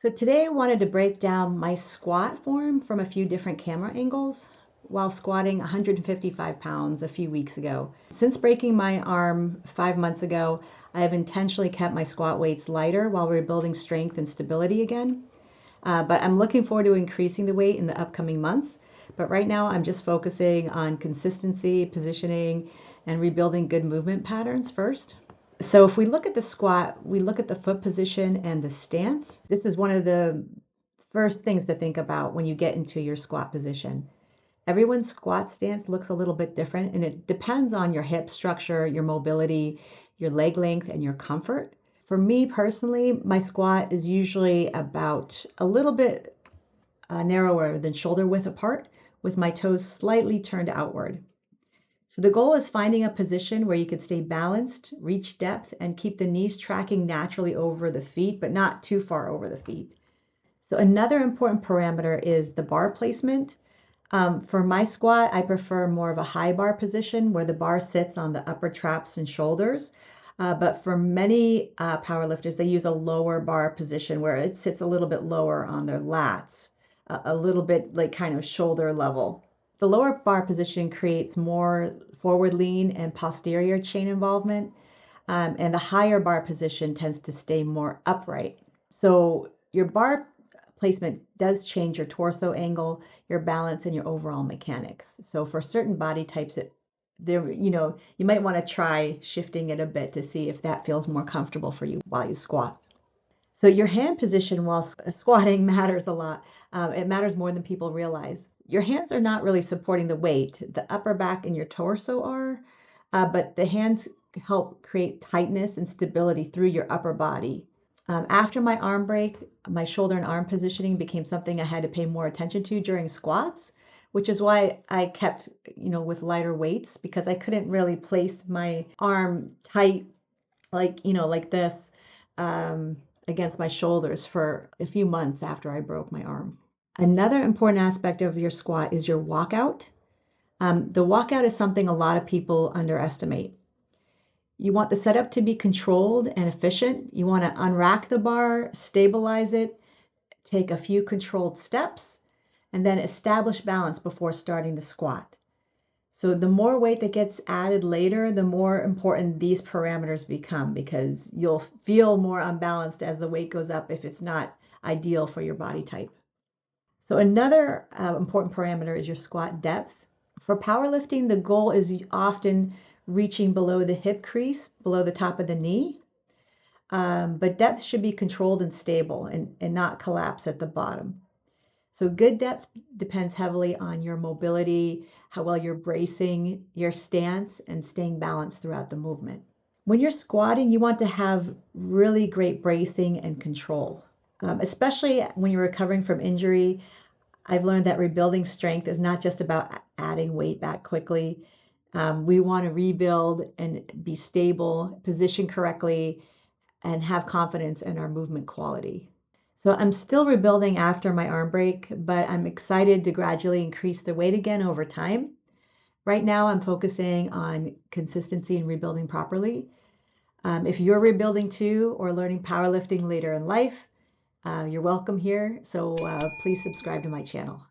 So today I wanted to break down my squat form from a few different camera angles while squatting 155 pounds a few weeks ago. Since breaking my arm 5 months ago, I have intentionally kept my squat weights lighter while rebuilding strength and stability again. But I'm looking forward to increasing the weight in the upcoming months. But right now I'm just focusing on consistency, positioning, and rebuilding good movement patterns first. So if we look at the squat, we look at the foot position and the stance. This is one of the first things to think about when you get into your squat position. Everyone's squat stance looks a little bit different, and it depends on your hip structure, your mobility, your leg length, and your comfort. For me personally, my squat is usually about a little bit narrower than shoulder width apart, with my toes slightly turned outward. So the goal is finding a position where you can stay balanced, reach depth, and keep the knees tracking naturally over the feet, but not too far over the feet. So another important parameter is the bar placement. For my squat, I prefer more of a high bar position where the bar sits on the upper traps and shoulders. But for many powerlifters, they use a lower bar position where it sits a little bit lower on their lats, a little bit like kind of shoulder level. The lower bar position creates more forward lean and posterior chain involvement, and the higher bar position tends to stay more upright. So your bar placement does change your torso angle, your balance, and your overall mechanics. So for certain body types, you might want to try shifting it a bit to see if that feels more comfortable for you while you squat. So your hand position while squatting matters a lot. It matters more than people realize. Your hands are not really supporting the weight. The upper back and your torso are, but the hands help create tightness and stability through your upper body. After my arm break, my shoulder and arm positioning became something I had to pay more attention to during squats, which is why I kept, with lighter weights, because I couldn't really place my arm tight, like this, against my shoulders for a few months after I broke my arm. Another important aspect of your squat is your walkout. The walkout is something a lot of people underestimate. You want the setup to be controlled and efficient. You want to unrack the bar, stabilize it, take a few controlled steps, and then establish balance before starting the squat. So the more weight that gets added later, the more important these parameters become, because you'll feel more unbalanced as the weight goes up if it's not ideal for your body type. So another important parameter is your squat depth. For powerlifting, the goal is often reaching below the hip crease, below the top of the knee. But depth should be controlled and stable and not collapse at the bottom. So good depth depends heavily on your mobility, how well you're bracing, your stance, and staying balanced throughout the movement. When you're squatting, you want to have really great bracing and control. Especially when you're recovering from injury, I've learned that rebuilding strength is not just about adding weight back quickly. We want to rebuild and be stable, position correctly, and have confidence in our movement quality. So I'm still rebuilding after my arm break, but I'm excited to gradually increase the weight again over time. Right now, I'm focusing on consistency and rebuilding properly. If you're rebuilding too or learning powerlifting later in life, you're welcome here. So please subscribe to my channel.